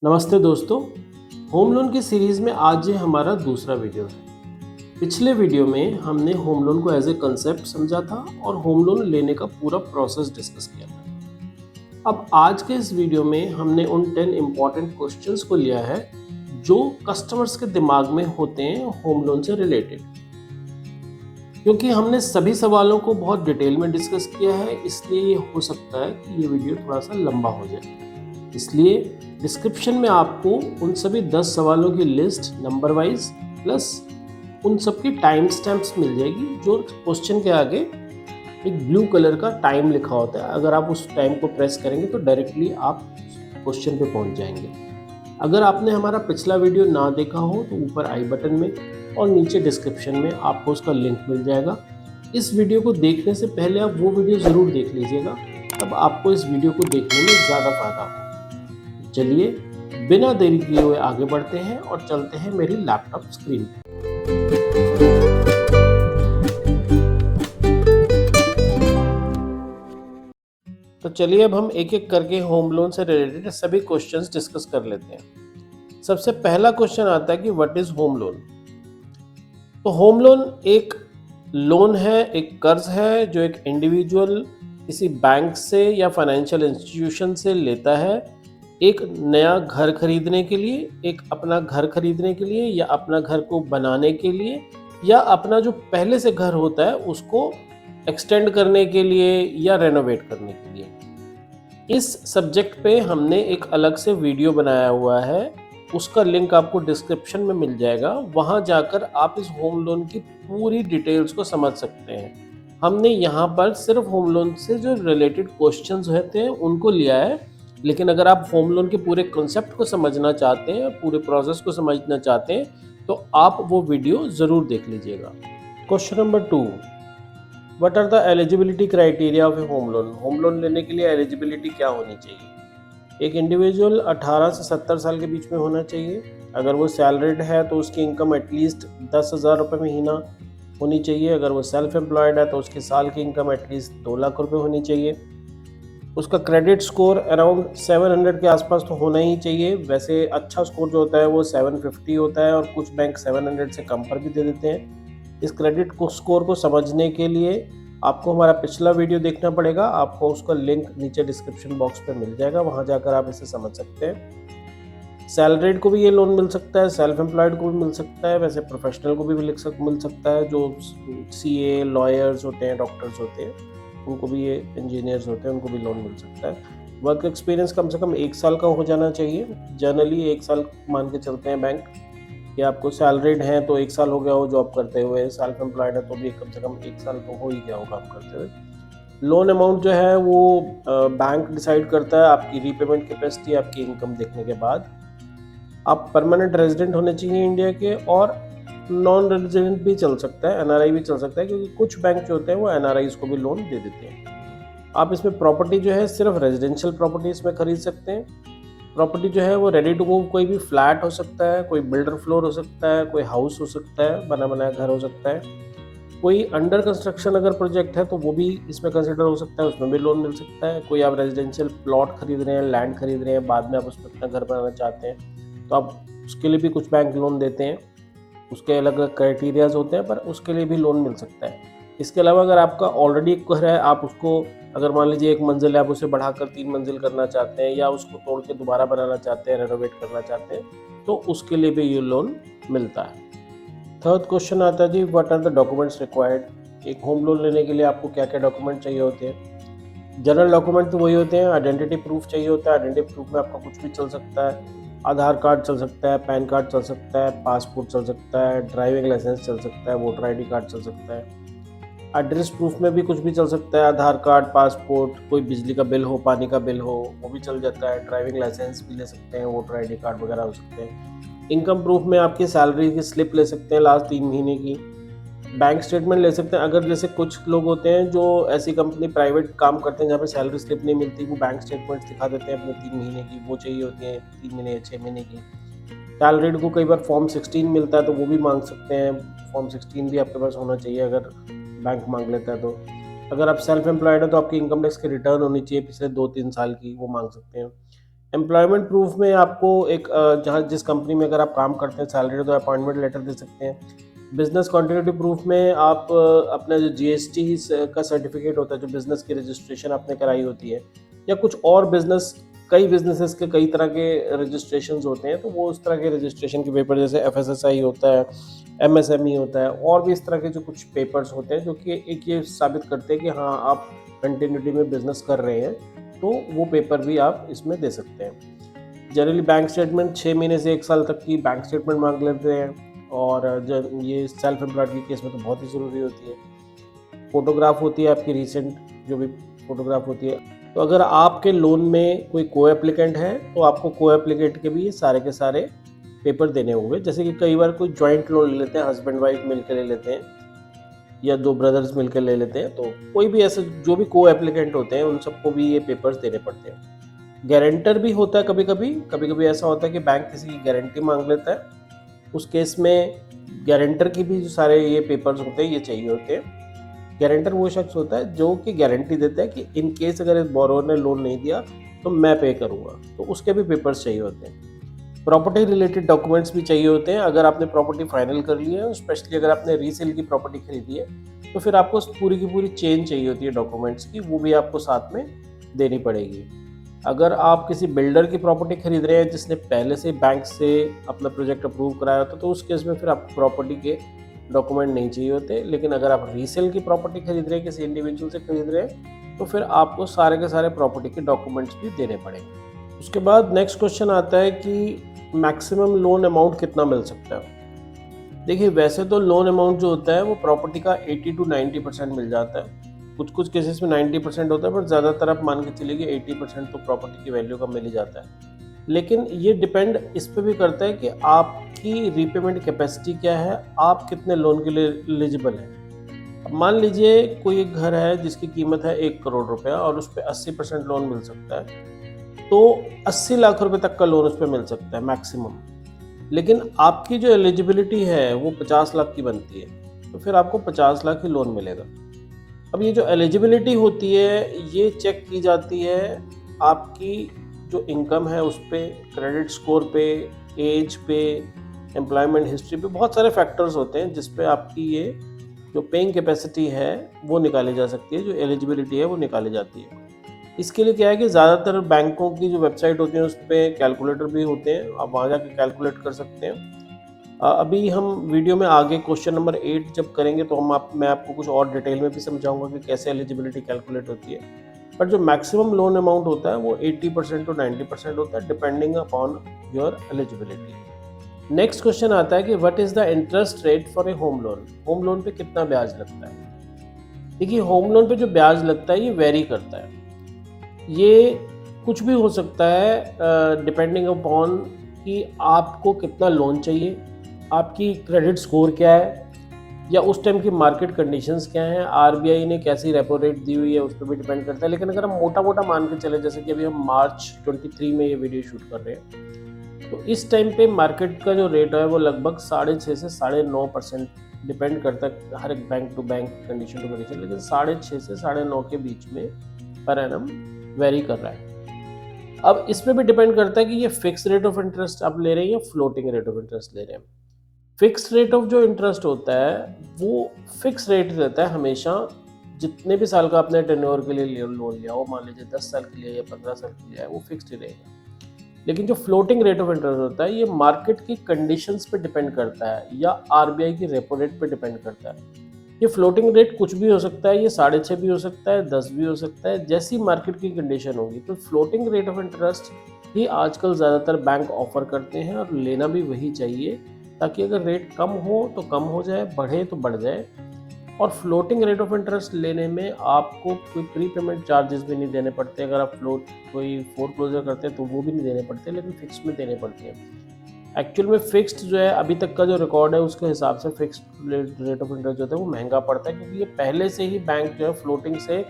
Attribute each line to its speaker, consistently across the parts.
Speaker 1: नमस्ते दोस्तों। Home loan की सीरीज़ में आज ये हमारा दूसरा वीडियो है। पिछले वीडियो में हमने होम लोन को एज ए कंसेप्ट समझा था और होम लोन लेने का पूरा प्रोसेस डिस्कस किया था। अब आज के इस वीडियो में हमने उन 10 इम्पॉर्टेंट क्वेश्चंस को लिया है जो कस्टमर्स के दिमाग में होते हैं होम लोन से रिलेटेड। क्योंकि हमने सभी सवालों को बहुत डिटेल में डिस्कस किया है, इसलिए ये हो सकता है कि ये वीडियो थोड़ा सा लंबा हो जाए। इसलिए डिस्क्रिप्शन में आपको उन सभी 10 सवालों की लिस्ट नंबर वाइज प्लस उन सबकी टाइम स्टैम्प्स मिल जाएगी, जो क्वेश्चन के आगे एक ब्लू कलर का टाइम लिखा होता है। अगर आप उस टाइम को प्रेस करेंगे तो डायरेक्टली आप क्वेश्चन पे पहुंच जाएंगे। अगर आपने हमारा पिछला वीडियो ना देखा हो तो ऊपर आई बटन में और नीचे डिस्क्रिप्शन में आपको उसका लिंक मिल जाएगा। इस वीडियो को देखने से पहले आप वो वीडियो ज़रूर देख लीजिएगा, तब आपको इस वीडियो को देखने में ज़्यादा फायदा होगा। चलिए बिना देरी किए हुए आगे बढ़ते हैं और चलते हैं मेरी लैपटॉप स्क्रीन पर। तो चलिए अब हम एक एक करके होम लोन से रिलेटेड सभी क्वेश्चंस डिस्कस कर लेते हैं। सबसे पहला क्वेश्चन आता है कि व्हाट इज होम लोन। तो होम लोन एक लोन है, एक कर्ज है जो एक इंडिविजुअल किसी बैंक से या फाइनेंशियल इंस्टीट्यूशन से लेता है एक नया घर खरीदने के लिए, एक अपना घर खरीदने के लिए या अपना घर को बनाने के लिए या अपना जो पहले से घर होता है उसको एक्सटेंड करने के लिए या रेनोवेट करने के लिए। इस सब्जेक्ट पे हमने एक अलग से वीडियो बनाया हुआ है, उसका लिंक आपको डिस्क्रिप्शन में मिल जाएगा। वहाँ जाकर आप इस होम लोन की पूरी डिटेल्स को समझ सकते हैं। हमने यहाँ पर सिर्फ होम लोन से जो रिलेटेड क्वेश्चंस होते हैं उनको लिया है, लेकिन अगर आप होम लोन के पूरे कॉन्सेप्ट को समझना चाहते हैं, पूरे प्रोसेस को समझना चाहते हैं, तो आप वो वीडियो ज़रूर देख लीजिएगा। Question number 2, what are the eligibility criteria of a home loan. Home loan लेने के लिए एलिजिबिलिटी क्या होनी चाहिए। एक इंडिविजुअल 18 से 70 साल के बीच में होना चाहिए। अगर वो सैलरीड है तो उसकी इनकम एटलीस्ट 10,000 रुपये महीना होनी चाहिए। अगर वो सेल्फ एम्प्लॉयड है तो उसकी साल की इनकम एटलीस्ट 2 लाख रुपये होनी चाहिए। उसका क्रेडिट स्कोर अराउंड 700 के आसपास तो होना ही चाहिए। वैसे अच्छा स्कोर जो होता है वो 750 होता है और कुछ बैंक 700 से कम पर भी दे देते हैं। इस क्रेडिट स्कोर को समझने के लिए आपको हमारा पिछला वीडियो देखना पड़ेगा। आपको उसका लिंक नीचे डिस्क्रिप्शन बॉक्स पे मिल जाएगा, वहाँ जाकर आप इसे समझ सकते हैं। सैलरीड को भी ये लोन मिल सकता है, सेल्फ एम्प्लॉयड को भी मिल सकता है, वैसे प्रोफेशनल को भी मिल सकता है। जो CA लॉयर्स होते हैं, डॉक्टर्स होते हैं, उनको भी, ये इंजीनियर्स होते हैं, उनको भी लोन मिल सकता है। वर्क एक्सपीरियंस कम से कम 1 साल का हो जाना चाहिए। जनरली 1 साल मान के चलते हैं बैंक, कि आपको सैलरीड हैं तो 1 साल हो गया हो जॉब करते हुए, सेल्फ एम्प्लॉयड है तो भी कम से कम 1 साल तो हो ही गया हो काम करते हुए। लोन अमाउंट जो है वो बैंक डिसाइड करता है आपकी रीपेमेंट कैपेसिटी, आपकी इनकम देखने के बाद। आप परमानेंट रेजिडेंट होने चाहिए इंडिया के, और नॉन रेजिडेंट भी चल सकता है, NRI भी चल सकता है, क्योंकि कुछ बैंक जो होते हैं वो NRIs को भी लोन दे देते हैं। आप इसमें प्रॉपर्टी जो है सिर्फ रेजिडेंशियल प्रॉपर्टी इसमें खरीद सकते हैं। प्रॉपर्टी जो है वो रेडी टू मूव कोई भी फ्लैट हो सकता है, कोई बिल्डर फ्लोर हो सकता है, कोई हाउस हो सकता है, बना बनाया घर हो सकता है। कोई अंडर कंस्ट्रक्शन अगर प्रोजेक्ट है तो वो भी इसमें कंसिडर हो सकता है, उसमें भी लोन मिल सकता है। कोई आप रेजिडेंशियल प्लॉट खरीद रहे हैं, लैंड खरीद रहे हैं, बाद में आप उसमें अपना घर बनाना चाहते हैं तो आप उसके लिए भी कुछ बैंक लोन देते हैं। उसके अलग अलग क्राइटेरियाज होते हैं, पर उसके लिए भी लोन मिल सकता है। इसके अलावा अगर आपका ऑलरेडी एक घर है, आप उसको, अगर मान लीजिए 1 मंजिल है, आप उसे बढ़ाकर 3 मंजिल करना चाहते हैं या उसको तोड़ के दोबारा बनाना चाहते हैं, रेनोवेट करना चाहते हैं, तो उसके लिए भी ये लोन मिलता है। थर्ड क्वेश्चन आता है जी, what are the documents required. एक होम लोन लेने के लिए आपको क्या क्या डॉक्यूमेंट चाहिए होते हैं। जनरल डॉक्यूमेंट तो वही होते हैं। आइडेंटिटी प्रूफ चाहिए होता है। आइडेंटिटी प्रूफ में आपका कुछ भी चल सकता है। आधार कार्ड चल सकता है, पैन कार्ड चल सकता है, पासपोर्ट चल सकता है, ड्राइविंग लाइसेंस चल सकता है, वोटर ID कार्ड चल सकता है। एड्रेस प्रूफ में भी कुछ भी चल सकता है। आधार कार्ड, पासपोर्ट, कोई बिजली का बिल हो, पानी का बिल हो, वो भी चल जाता है। ड्राइविंग लाइसेंस भी ले सकते हैं, वोटर ID कार्ड वगैरह हो सकते हैं। इनकम प्रूफ में आपकी सैलरी की स्लिप ले सकते हैं लास्ट 3 महीने की। बैंक स्टेटमेंट ले सकते हैं। अगर जैसे कुछ लोग होते हैं जो ऐसी कंपनी प्राइवेट काम करते हैं जहाँ पे सैलरी स्लिप नहीं मिलती, वो बैंक स्टेटमेंट दिखा देते हैं अपने 3 महीने की, वो चाहिए होती है 3 महीने या 6 महीने की। सैलरीड को कई बार फॉर्म 16 मिलता है तो वो भी मांग सकते हैं। फॉर्म 16 भी आपके पास होना चाहिए अगर बैंक मांग लेता है तो। अगर आप सेल्फ एम्प्लॉयड है तो आपकी इनकम टैक्स की रिटर्न होनी चाहिए पिछले 2-3 साल की, वो मांग सकते हैं। एम्प्लॉयमेंट प्रूफ में आपको एक जहाँ जिस कंपनी में अगर आप काम करते हैं सैलरी, तो अपॉइंटमेंट लेटर दे सकते हैं। बिजनेस कॉन्टिन्यूटी प्रूफ में आप अपना जो जीएसटी का सर्टिफिकेट होता है, जो बिजनेस की रजिस्ट्रेशन आपने कराई होती है, या कुछ और बिजनेस, कई बिजनेसेस के कई तरह के रजिस्ट्रेशन होते हैं, तो वो उस तरह के रजिस्ट्रेशन के पेपर, जैसे एफएसएसआई होता है, एमएसएमई होता है, और भी इस तरह के जो कुछ पेपर्स होते हैं जो कि एक ये साबित करते हैं कि हाँ आप कंटिन्यूटी में बिजनेस कर रहे हैं, तो वो पेपर भी आप इसमें दे सकते हैं। जनरली बैंक स्टेटमेंट 6 महीने से 1 साल तक की बैंक स्टेटमेंट मांग लेते हैं, और जब ये सेल्फ एम्प्लॉयड के केस में तो बहुत ही ज़रूरी होती है। फोटोग्राफ होती है आपकी रीसेंट, जो भी फोटोग्राफ होती है। तो अगर आपके लोन में कोई को एप्लीकेंट है, तो आपको को एप्लीकेंट के भी सारे के सारे पेपर देने होंगे। जैसे कि कई बार कोई जॉइंट लोन ले लेते हैं, हस्बैंड वाइफ मिलकर ले लेते हैं, या 2 ब्रदर्स मिलकर ले लेते हैं, तो कोई भी ऐसे जो भी को एप्लीकेंट होते हैं उन सबको भी ये पेपर्स देने पड़ते हैं। गारंटर भी होता है कभी कभी ऐसा होता है कि बैंक किसी की गारंटी मांग लेता है, उस केस में गारंटर की भी जो सारे ये पेपर्स होते हैं ये चाहिए होते हैं। गारंटर वो शख्स होता है जो कि गारंटी देता है कि इन केस अगर इस बोरोवर ने लोन नहीं दिया तो मैं पे करूँगा, तो उसके भी पेपर्स चाहिए होते हैं। प्रॉपर्टी रिलेटेड डॉक्यूमेंट्स भी चाहिए होते हैं। अगर आपने प्रॉपर्टी फाइनल कर ली है, स्पेशली अगर आपने रीसेल की प्रॉपर्टी खरीदी है, तो फिर आपको पूरी की पूरी चेन चाहिए होती है डॉक्यूमेंट्स की, वो भी आपको साथ में देनी पड़ेगी। अगर आप किसी बिल्डर की प्रॉपर्टी खरीद रहे हैं जिसने पहले से बैंक से अपना प्रोजेक्ट अप्रूव कराया होता, तो उस केस में फिर आपको प्रॉपर्टी के डॉक्यूमेंट नहीं चाहिए होते। लेकिन अगर आप रीसेल की प्रॉपर्टी खरीद रहे हैं, किसी इंडिविजुअल से खरीद रहे हैं, तो फिर आपको सारे के सारे प्रॉपर्टी के डॉक्यूमेंट्स भी देने पड़ेंगे। उसके बाद नेक्स्ट क्वेश्चन आता है कि मैक्सिमम लोन अमाउंट कितना मिल सकता है। देखिए, वैसे तो लोन अमाउंट जो होता है वो प्रॉपर्टी का 80 to 90% मिल जाता है। कुछ केसेस में 90% होता है, पर ज़्यादातर आप मान के चलिए कि 80% तो प्रॉपर्टी की वैल्यू का मिल ही जाता है। लेकिन ये डिपेंड इस पे भी करता है कि आपकी रीपेमेंट कैपेसिटी क्या है, आप कितने लोन के लिए एलिजिबल हैं। अब मान लीजिए कोई एक घर है जिसकी कीमत है 1 करोड़ रुपया और उस पर 80% लोन मिल सकता है, तो 80 लाख रुपए तक का लोन उस पर मिल सकता है मैक्सिमम। लेकिन आपकी जो एलिजिबिलिटी है वो 50 लाख की बनती है, तो फिर आपको 50 लाख ही लोन मिलेगा। अब ये जो एलिजिबिलिटी होती है ये चेक की जाती है आपकी जो इनकम है उस पे, क्रेडिट स्कोर पे, एज पे, एम्प्लॉयमेंट हिस्ट्री पे, बहुत सारे फैक्टर्स होते हैं जिस पे आपकी ये जो पेइंग कैपेसिटी है वो निकाली जा सकती है, जो एलिजिबिलिटी है वो निकाली जाती है। इसके लिए क्या है कि ज़्यादातर बैंकों की जो वेबसाइट होती है उस पर कैलकुलेटर भी होते हैं, आप वहाँ जाके कैलकुलेट कर सकते हैं। अभी हम वीडियो में आगे क्वेश्चन नंबर 8 जब करेंगे तो मैं आपको कुछ और डिटेल में भी समझाऊंगा कि कैसे एलिजिबिलिटी कैलकुलेट होती है। बट जो मैक्सिमम लोन अमाउंट होता है वो 80% टू 90% होता है, depending upon your eligibility. Next question आता है कि what is the interest rate for a home loan. Home loan पे कितना ब्याज लगता है। देखिए, होम लोन पे जो ब्याज लगता है ये वेरी करता है। ये कुछ भी हो सकता है डिपेंडिंग अपॉन कि आपको कितना लोन चाहिए, आपकी क्रेडिट स्कोर क्या है, या उस टाइम की मार्केट कंडीशंस क्या हैं, आरबीआई ने कैसी रेपो रेट दी हुई है, उस पर भी डिपेंड करता है। लेकिन अगर हम मोटा मोटा मान के चले, जैसे कि अभी हम मार्च 23 में ये वीडियो शूट कर रहे हैं, तो इस टाइम पे मार्केट का जो रेट है वो लगभग 6.5 से 9.5% डिपेंड करता है, हर एक bank to bank, condition to condition, लेकिन 6.5 से 9.5 के बीच में पर एनम वेरी कर रहा है। अब इसमें भी डिपेंड करता है कि ये फिक्स रेट ऑफ इंटरेस्ट आप ले रहे हैं या फ्लोटिंग रेट ऑफ इंटरेस्ट ले रहे हैं। फिक्स रेट ऑफ जो इंटरेस्ट होता है वो फिक्स रेट रहता है हमेशा, जितने भी साल का आपने टेन्योर के लिए लोन लिया हो, मान लीजिए 10 साल के लिए या 15 साल के लिए है, वो फिक्स्ड ही रहेगा। लेकिन जो फ्लोटिंग रेट ऑफ इंटरेस्ट होता है ये मार्केट की कंडीशंस पे डिपेंड करता है या आरबीआई की रेपो रेट पे डिपेंड करता है। ये फ्लोटिंग रेट कुछ भी हो सकता है, ये 6.5 भी हो सकता है, 10 भी हो सकता है, जैसी मार्केट की कंडीशन होगी। तो फ्लोटिंग रेट ऑफ इंटरेस्ट ही आजकल ज़्यादातर बैंक ऑफर करते हैं और लेना भी वही चाहिए, ताकि अगर रेट कम हो तो कम हो जाए, बढ़े तो बढ़ जाए। और फ्लोटिंग रेट ऑफ इंटरेस्ट लेने में आपको कोई प्री पेमेंट चार्जेस भी नहीं देने पड़ते। अगर आप कोई फोरक्लोजर करते हैं तो वो भी नहीं देने पड़ते, लेकिन फिक्स में देने पड़ते हैं। एक्चुअल में फिक्स्ड जो है, अभी तक का जो रिकॉर्ड है उसके हिसाब से फिक्स्ड रेट ऑफ इंटरेस्ट जो है वो महंगा पड़ता है, क्योंकि ये पहले से ही बैंक जो है फ्लोटिंग से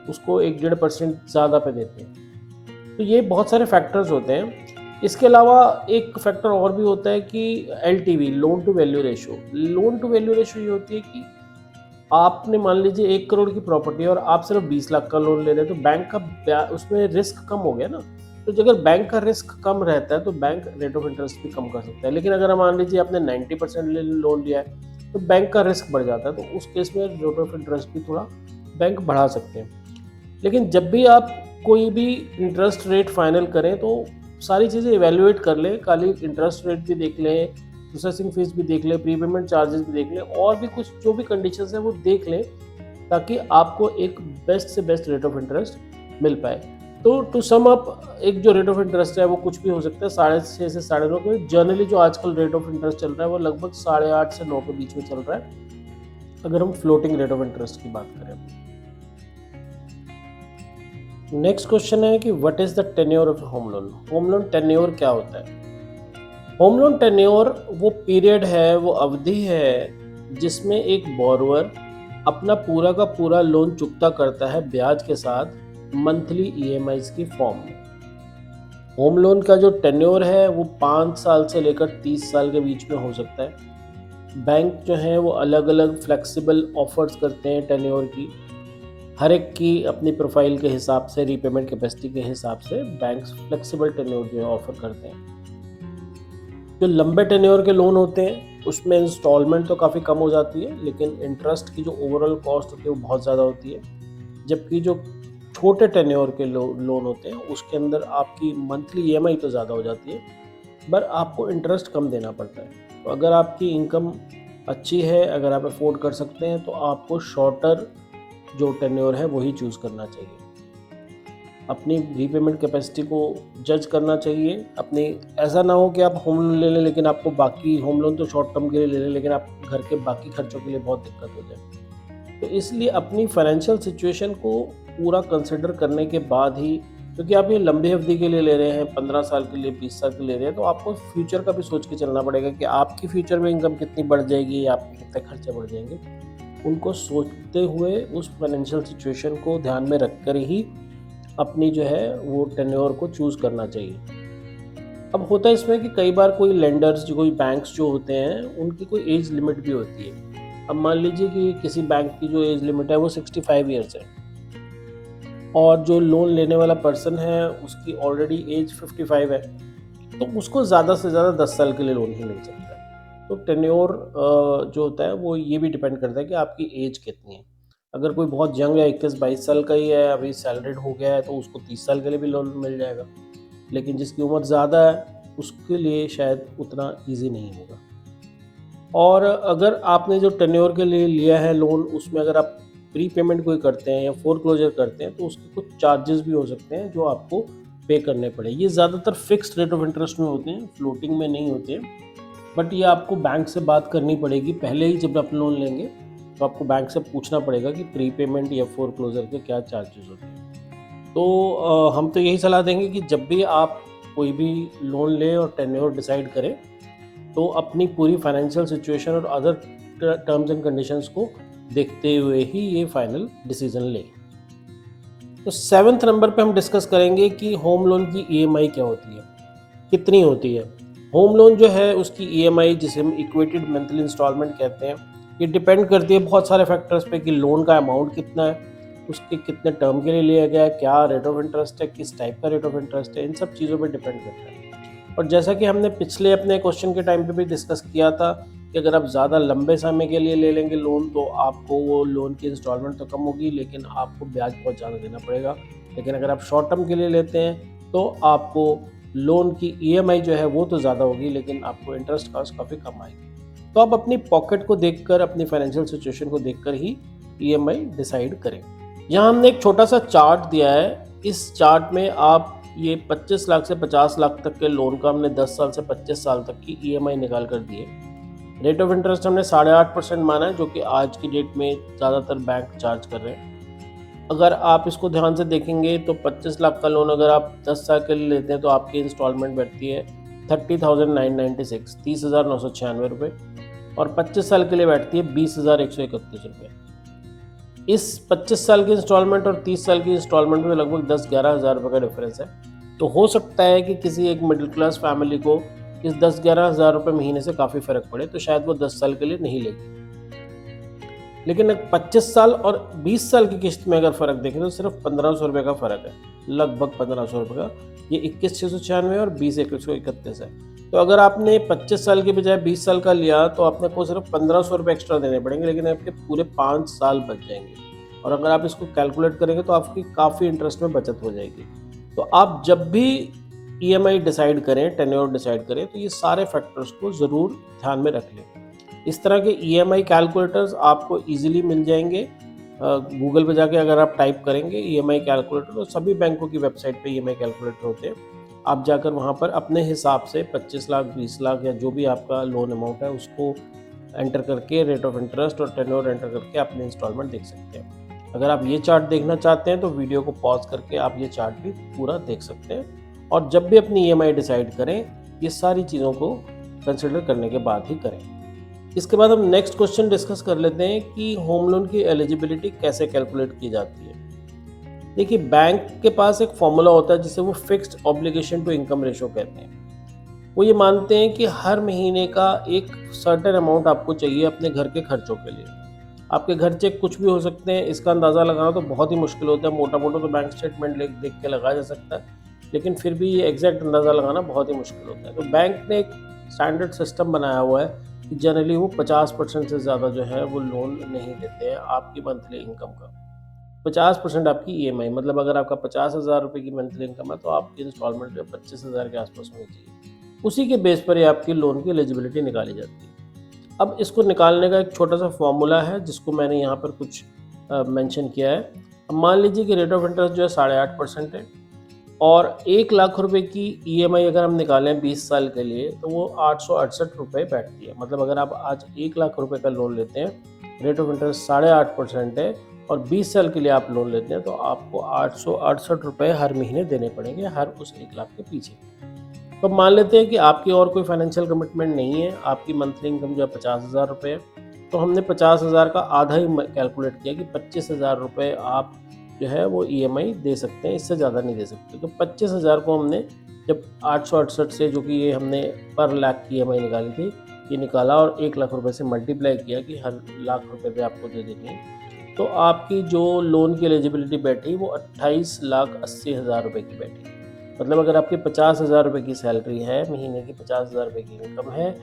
Speaker 1: उसको 1-1.5% ज़्यादा पे देते हैं। तो ये बहुत सारे फैक्टर्स होते हैं। इसके अलावा एक फैक्टर और भी होता है कि LTV, loan to value ratio. Loan to value ratio ये होती है कि आपने मान लीजिए 1 करोड़ की प्रॉपर्टी और आप सिर्फ 20 लाख का लोन ले रहे हैं, तो बैंक का उसमें रिस्क कम हो गया ना। तो अगर बैंक का रिस्क कम रहता है तो बैंक रेट ऑफ इंटरेस्ट भी कम कर सकता है। लेकिन अगर मान लीजिए आपने 90% लोन लिया है तो बैंक का रिस्क बढ़ जाता है, तो उस केस में रेट ऑफ इंटरेस्ट भी थोड़ा बैंक बढ़ा सकते हैं। लेकिन जब भी आप कोई भी इंटरेस्ट रेट फाइनल करें तो सारी चीज़ें इवेल्युएट कर लें, खाली इंटरेस्ट रेट भी देख लें, प्रोसेसिंग फीस भी देख लें, प्रीपेमेंट चार्जेस भी देख लें, और भी कुछ जो भी कंडीशंस हैं वो देख लें, ताकि आपको एक बेस्ट से बेस्ट रेट ऑफ इंटरेस्ट मिल पाए। तो टू सम अप, एक जो रेट ऑफ इंटरेस्ट है वो कुछ भी हो सकता है, 6.5 से 9.5 के। जनरली जो आजकल रेट ऑफ इंटरेस्ट चल रहा है वो लगभग 8.5 से 9 के बीच में चल रहा है, अगर हम फ्लोटिंग रेट ऑफ इंटरेस्ट की बात करें। नेक्स्ट क्वेश्चन है कि what is the tenure of home loan. Home loan tenure क्या होता है? होम लोन टेन्योर वो पीरियड है, वो अवधि है जिसमें एक बोरोवर अपना पूरा का पूरा लोन चुकता करता है ब्याज के साथ मंथली ईएमआईज की फॉर्म में। होम लोन का जो टेन्योर है वो 5 साल से लेकर 30 साल के बीच में हो सकता है। बैंक जो है वो अलग अलग फ्लेक्सिबल ऑफर्स करते हैं टेन्योर की, हर एक की अपनी प्रोफाइल के हिसाब से, रीपेमेंट कैपेसिटी के हिसाब से बैंक्स फ्लेक्सिबल टेन्योर जो है ऑफर करते हैं। जो लंबे टेन्योर के लोन होते हैं उसमें इंस्टॉलमेंट तो काफ़ी कम हो जाती है, लेकिन इंटरेस्ट की जो ओवरऑल कॉस्ट होती है वो बहुत ज़्यादा होती है। जबकि जो छोटे टेन्योर के लोन होते हैं उसके अंदर आपकी मंथली ईएमआई तो ज़्यादा हो जाती है, पर आपको इंटरेस्ट कम देना पड़ता है। तो अगर आपकी इनकम अच्छी है, अगर आप अफोर्ड कर सकते हैं, तो आपको शॉर्टर जो टेन्योर है वही चूज़ करना चाहिए। अपनी रीपेमेंट कैपेसिटी को जज करना चाहिए अपनी। ऐसा ना हो कि आप होम लोन ले लें लेकिन आपको बाकी, होम लोन तो शॉर्ट टर्म के लिए ले लें लेकिन आप घर के बाकी खर्चों के लिए बहुत दिक्कत हो जाए। तो इसलिए अपनी फाइनेंशियल सिचुएशन को पूरा कंसिडर करने के बाद ही, क्योंकि आप ये लंबी अवधि के लिए ले रहे हैं, 15 साल के लिए, 20 साल के लिए ले रहे हैं, तो आपको फ्यूचर का भी सोच के चलना पड़ेगा कि आपकी फ्यूचर में इनकम कितनी बढ़ जाएगी या आपके कितने खर्चे बढ़ जाएंगे। उनको सोचते हुए उस फाइनेंशियल सिचुएशन को ध्यान में रखकर ही अपनी जो है वो टेन्योर को चूज़ करना चाहिए। अब होता है इसमें कि कई बार कोई लेंडर्स, जो कोई बैंक्स जो होते हैं, उनकी कोई एज लिमिट भी होती है। अब मान लीजिए कि किसी बैंक की जो एज लिमिट है वो 65 ईयर्स है और जो लोन लेने वाला पर्सन है उसकी ऑलरेडी एज 55 है, तो उसको ज़्यादा से ज़्यादा 10 साल के लिए लोन ही मिल सकता है। तो टेन्योर जो होता है वो ये भी डिपेंड करता है कि आपकी एज कितनी है। अगर कोई बहुत यंग है, 21-22 साल का ही है, अभी सैलरीड हो गया है, तो उसको 30 साल के लिए भी लोन मिल जाएगा। लेकिन जिसकी उम्र ज़्यादा है उसके लिए शायद उतना ईजी नहीं होगा। और अगर आपने जो टेन्योर के लिए लिया है लोन, उसमें अगर आप प्री पेमेंट कोई करते हैं या फोरक्लोजर करते हैं तो उसके कुछ चार्जेस भी हो सकते हैं जो आपको पे करने पड़े। ये ज़्यादातर फिक्स्ड रेट ऑफ इंटरेस्ट में होते हैं, फ्लोटिंग में नहीं होते हैं। बट ये आपको बैंक से बात करनी पड़ेगी पहले ही। जब आप लोन लेंगे तो आपको बैंक से पूछना पड़ेगा कि प्री पेमेंट या फोरक्लोजर के क्या चार्जेस होते हैं। तो हम तो यही सलाह देंगे कि जब भी आप कोई भी लोन लें और टेन्योर डिसाइड करें तो अपनी पूरी फाइनेंशियल सिचुएशन और अदर टर्म्स एंड कंडीशंस को देखते हुए ही ये फाइनल डिसीजन लें। तो 7th नंबर पे हम डिस्कस करेंगे कि होम लोन की ईएमआई क्या होती है, कितनी होती है। होम लोन जो है उसकी ईएमआई, जिसे हम इक्वेटेड मंथली इंस्टॉलमेंट कहते हैं, ये डिपेंड करती है बहुत सारे फैक्टर्स पे कि लोन का अमाउंट कितना है, उसके कितने टर्म के लिए लिया गया है, क्या रेट ऑफ इंटरेस्ट है, किस टाइप का रेट ऑफ इंटरेस्ट है, इन सब चीज़ों पे डिपेंड करता है। और जैसा कि हमने पिछले अपने क्वेश्चन के टाइम पे भी डिस्कस किया था कि अगर आप ज़्यादा लंबे समय के लिए ले लेंगे लोन तो आपको वो लोन की इंस्टॉलमेंट तो कम होगी लेकिन आपको ब्याज बहुत ज़्यादा देना पड़ेगा। लेकिन अगर आप शॉर्ट टर्म के लिए लेते हैं तो आपको लोन की ईएमआई जो है वो तो ज़्यादा होगी लेकिन आपको इंटरेस्ट कॉस्ट काफ़ी कम आएगी। तो आप अपनी पॉकेट को देखकर, अपनी फाइनेंशियल सिचुएशन को देखकर ही ईएमआई डिसाइड करें। यहाँ हमने एक छोटा सा चार्ट दिया है। इस चार्ट में आप ये 25 लाख से 50 लाख तक के लोन का हमने 10 साल से 25 साल तक की ईएमआई निकाल कर दी है। रेट ऑफ इंटरेस्ट हमने 8.5% माना है, जो कि आज की डेट में ज़्यादातर बैंक चार्ज कर रहे हैं। अगर आप इसको ध्यान से देखेंगे तो 25 लाख का लोन अगर आप 10 साल के लिए लेते हैं तो आपकी इंस्टॉलमेंट बैठती है 30,996 30,996 रुपये, और 25 साल के लिए बैठती है 20,131 रुपये। इस 25 साल की इंस्टॉलमेंट और 30 साल की इंस्टॉलमेंट में लगभग 10-11 हज़ार रुपये का डिफरेंस है। तो हो सकता है कि किसी एक मिडिल क्लास फैमिली को इस 10-11 हज़ार रुपये महीने से काफ़ी फ़र्क पड़े, तो शायद वो 10 साल के लिए नहीं लेगी। लेकिन 25 साल और 20 साल की किस्त में अगर फ़र्क देखें तो सिर्फ 1,500 रुपये का फ़र्क है। लगभग 1500 रुपये का। ये 21,696 और 20,131 है। तो अगर आपने 25 साल के बजाय 20 साल का लिया तो आपने को सिर्फ 1500 रुपये एक्स्ट्रा देने पड़ेंगे, लेकिन आपके पूरे 5 साल बच जाएंगे। और अगर आप इसको कैलकुलेट करेंगे तो आपकी काफ़ी इंटरेस्ट में बचत हो जाएगी। तो आप जब भी ईएमआई डिसाइड करें, टेन्योर डिसाइड करें, तो ये सारे फैक्टर्स को ज़रूर ध्यान में रख लें। इस तरह के ईएमआई कैलकुलेटर्स आपको ईजिली मिल जाएंगे। गूगल पे जाके अगर आप टाइप करेंगे ईएमआई कैलकुलेटर, तो सभी बैंकों की वेबसाइट पे ईएमआई कैलकुलेटर होते हैं। आप जाकर वहाँ पर अपने हिसाब से 25 लाख, 20 लाख या जो भी आपका लोन अमाउंट है उसको एंटर करके रेट ऑफ इंटरेस्ट और टेन्योर एंटर करके अपने इंस्टॉलमेंट देख सकते हैं। अगर आप ये चार्ट देखना चाहते हैं तो वीडियो को पॉज करके आप ये चार्ट भी पूरा देख सकते हैं। और जब भी अपनी ईएमआई डिसाइड करें, ये सारी चीज़ों को कंसिडर करने के बाद ही करें। इसके बाद हम नेक्स्ट क्वेश्चन डिस्कस कर लेते हैं कि होम लोन की एलिजिबिलिटी कैसे कैलकुलेट की जाती है। देखिए, बैंक के पास एक फॉर्मूला होता है जिसे वो fixed obligation to income ratio कहते हैं। वो ये मानते हैं कि हर महीने का एक सर्टेन अमाउंट आपको चाहिए अपने घर के खर्चों के लिए। आपके खर्चे कुछ भी हो सकते हैं, इसका अंदाज़ा लगाना तो बहुत ही मुश्किल होता है। मोटा मोटा तो बैंक स्टेटमेंट देख के लगाया जा सकता है, लेकिन फिर भी ये एग्जैक्ट अंदाज़ा लगाना बहुत ही मुश्किल होता है। तो बैंक ने एक स्टैंडर्ड सिस्टम बनाया हुआ है कि जनरली वो 50% से ज़्यादा जो है वो लोन नहीं देते हैं आपकी मंथली इनकम का। 50% आपकी ईएमआई, मतलब अगर आपका 50,000 रुपये की मंथली इनकम है तो आपकी इंस्टॉलमेंट जो 25,000 के आसपास होनी चाहिए। उसी के बेस पर ही आपकी लोन की एलिजिबिलिटी निकाली जाती है। अब इसको निकालने का एक छोटा सा फॉर्मूला है जिसको मैंने यहाँ पर कुछ मेंशन किया है। अब मान लीजिए कि रेट ऑफ इंटरेस्ट जो है 8.5% है और 1 लाख रुपए की ईएमआई अगर हम निकालें 20 साल के लिए तो वो 868 रुपये बैठती है। मतलब अगर आप आज 1 लाख रुपए का लोन लेते हैं, रेट ऑफ इंटरेस्ट 8.5% है और 20 साल के लिए आप लोन लेते हैं, तो आपको 868 रुपये हर महीने देने पड़ेंगे हर उस 1 लाख के पीछे। तो मान लेते हैं कि आपकी और कोई फाइनेंशियल कमिटमेंट नहीं है, आपकी मंथली इनकम जो है 50,000 रुपये है, तो हमने 50,000 का आधा ही कैलकुलेट किया कि 25,000 रुपये आप जो है वो ईएमआई दे सकते हैं, इससे ज़्यादा नहीं दे सकते। तो 25,000 को हमने जब 868 से, जो कि ये हमने पर लाख की ईएमआई निकाली थी, ये निकाला और 1 लाख रुपये से मल्टीप्लाई किया कि हर लाख रुपये पे आपको दे देनी है, तो आपकी जो लोन की एलिजिबिलिटी बैठी वो 28,80,000 रुपये की बैठी। मतलब अगर आपकी 50,000 रुपये की सैलरी है, महीने की 50,000 रुपये की इनकम है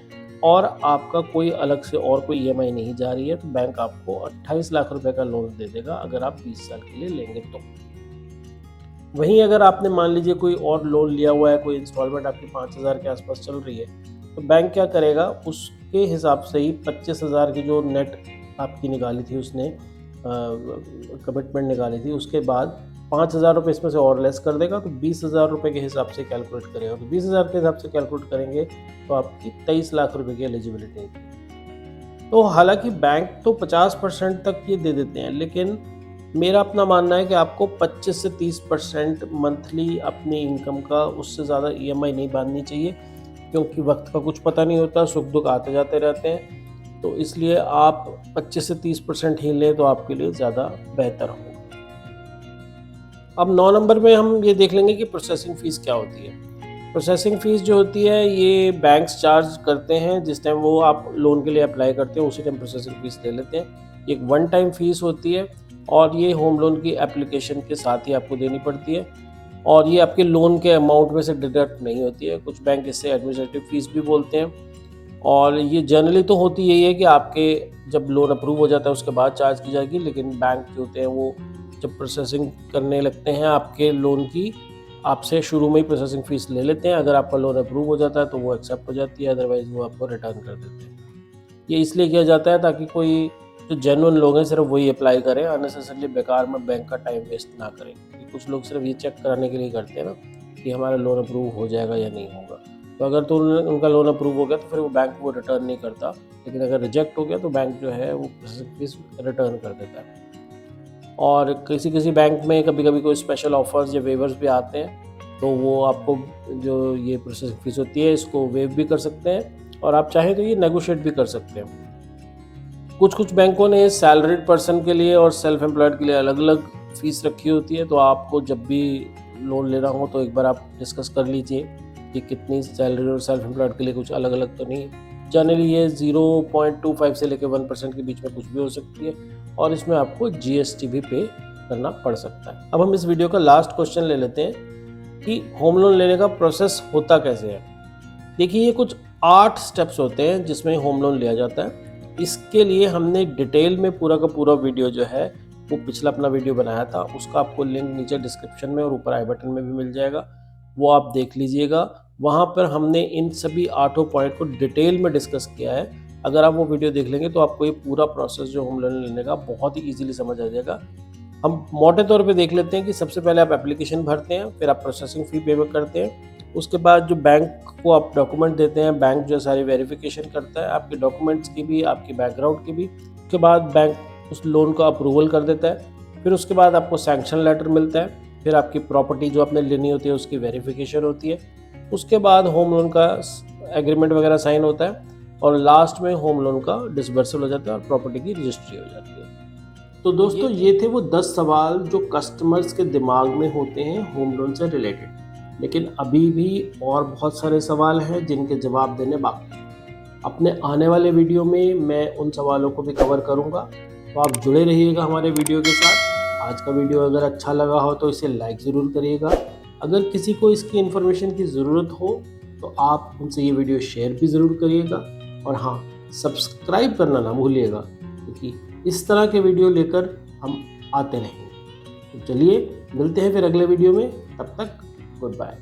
Speaker 1: और आपका कोई अलग से और कोई ईएमआई नहीं जा रही है, तो बैंक आपको 28 लाख रुपए का लोन दे देगा अगर आप 20 साल के लिए लेंगे तो। वहीं अगर आपने मान लीजिए कोई और लोन लिया हुआ है, कोई इंस्टॉलमेंट आपकी 5,000 के आसपास चल रही है, तो बैंक क्या करेगा, उसके हिसाब से ही 25,000 की जो नेट आपकी निकाली थी उसने, कमिटमेंट निकाली थी, उसके बाद 5,000 रुपये इसमें से और लेस कर देगा, तो 20,000 रुपये के हिसाब से कैलकुलेट करेगा। तो 20,000 के हिसाब से कैलकुलेट करेंगे तो आपकी 23 लाख रुपये की एलिजिबिलिटी है। तो हालांकि बैंक तो 50% तक ये दे देते हैं, लेकिन मेरा अपना मानना है कि आपको 25 से 30% मंथली अपनी इनकम का, उससे ज़्यादा ईएमआई नहीं बांधनी चाहिए, क्योंकि वक्त का कुछ पता नहीं होता, सुख दुख आते जाते रहते हैं। तो इसलिए आप 25 से 30% ही लें तो आपके लिए ज़्यादा बेहतर होगा। अब 9 नंबर में हम ये देख लेंगे कि प्रोसेसिंग फ़ीस क्या होती है। प्रोसेसिंग फ़ीस जो होती है ये बैंक्स चार्ज करते हैं जिस टाइम वो आप लोन के लिए अप्लाई करते हैं, उसी टाइम प्रोसेसिंग फ़ीस ले लेते हैं। एक वन टाइम फ़ीस होती है और ये होम लोन की एप्लीकेशन के साथ ही आपको देनी पड़ती है और ये आपके लोन के अमाउंट में से डिडक्ट नहीं होती है। कुछ बैंक इसे एडमिनिस्ट्रेटिव फ़ीस भी बोलते हैं और ये जनरली तो होती यही है कि आपके जब लोन अप्रूव हो जाता है उसके बाद चार्ज की जाएगी, लेकिन बैंक जो होते हैं वो जब प्रोसेसिंग करने लगते हैं आपके लोन की, आपसे शुरू में ही प्रोसेसिंग फ़ीस ले लेते हैं। अगर आपका लोन अप्रूव हो जाता है तो वो एक्सेप्ट हो जाती है, अदरवाइज़ वो आपको रिटर्न कर देते हैं। ये इसलिए किया जाता है ताकि कोई जो जेन्युइन लोग हैं सिर्फ वही अप्लाई करें, अननेसेसरली बेकार में बैंक का टाइम वेस्ट ना करें। क्योंकि कुछ लोग सिर्फ ये चेक कराने के लिए करते हैं ना कि हमारा लोन अप्रूव हो जाएगा या नहीं होगा। तो अगर तो उनका लोन अप्रूव हो गया तो फिर वो बैंक वो रिटर्न नहीं करता, लेकिन अगर रिजेक्ट हो गया तो बैंक जो है वो प्रोसेसिंग फ़ीस रिटर्न कर देता है। और किसी बैंक में कभी कभी कोई स्पेशल ऑफर्स या वेवर्स भी आते हैं, तो वो आपको जो ये प्रोसेसिंग फ़ीस होती है इसको वेव भी कर सकते हैं और आप चाहें तो ये नेगोशिएट भी कर सकते हैं। कुछ बैंकों ने सैलरीड पर्सन के लिए और सेल्फ एम्प्लॉयड के लिए अलग अलग फ़ीस रखी होती है, तो आपको जब भी लोन लेना हो तो एक बार आप डिस्कस कर लीजिए कि कितनी सैलरी और सेल्फ एम्प्लॉयड के लिए कुछ अलग अलग तो नहीं। जनरली ये 0.25 से लेकर 1% के बीच में कुछ भी हो सकती है और इसमें आपको जीएसटी भी पे करना पड़ सकता है। अब हम इस वीडियो का लास्ट क्वेश्चन ले लेते हैं कि होम लोन लेने का प्रोसेस होता कैसे है। देखिए, ये कुछ 8 स्टेप्स होते हैं जिसमें होम लोन लिया जाता है। इसके लिए हमने डिटेल में पूरा का पूरा वीडियो जो है वो पिछला अपना वीडियो बनाया था, उसका आपको लिंक नीचे डिस्क्रिप्शन में और ऊपर आई बटन में भी मिल जाएगा, वो आप देख लीजिएगा। वहाँ पर हमने इन सभी 8 पॉइंट को डिटेल में डिस्कस किया है। अगर आप वो वीडियो देख लेंगे तो आपको ये पूरा प्रोसेस जो होम लोन लेने का बहुत ही ईजिली समझ आ जाएगा। हम मोटे तौर पे देख लेते हैं कि सबसे पहले आप एप्लीकेशन भरते हैं, फिर आप प्रोसेसिंग फ़ी पेमेंट करते हैं। उसके बाद जो बैंक को आप डॉक्यूमेंट देते हैं, बैंक जो सारी वेरिफिकेशन करता है आपके डॉक्यूमेंट्स की भी, आपके बैकग्राउंड की भी। उसके बाद बैंक उस लोन को अप्रूवल कर देता है। फिर उसके बाद आपको सैंक्शन लेटर मिलता है। फिर आपकी प्रॉपर्टी जो आपने लेनी होती है उसकी वेरिफिकेशन होती है। उसके बाद होम लोन का एग्रीमेंट वगैरह साइन होता है और लास्ट में होम लोन का डिसबर्सल हो जाता है और प्रॉपर्टी की रजिस्ट्री हो जाती है। तो दोस्तों, ये थे वो 10 सवाल जो कस्टमर्स के दिमाग में होते हैं होम लोन से रिलेटेड। लेकिन अभी भी और बहुत सारे सवाल हैं जिनके जवाब देने बाकी हैं। अपने आने वाले वीडियो में मैं उन सवालों को भी कवर करूंगा, तो आप जुड़े रहिएगा हमारे वीडियो के साथ। आज का वीडियो अगर अच्छा लगा हो तो इसे लाइक ज़रूर करिएगा। अगर किसी को इसकी इन्फॉर्मेशन की ज़रूरत हो तो आप उनसे ये वीडियो शेयर भी ज़रूर करिएगा। और हाँ, सब्सक्राइब करना ना भूलिएगा, क्योंकि इस तरह के वीडियो लेकर हम आते रहेंगे। तो चलिए मिलते हैं फिर अगले वीडियो में, तब तक गुड बाय।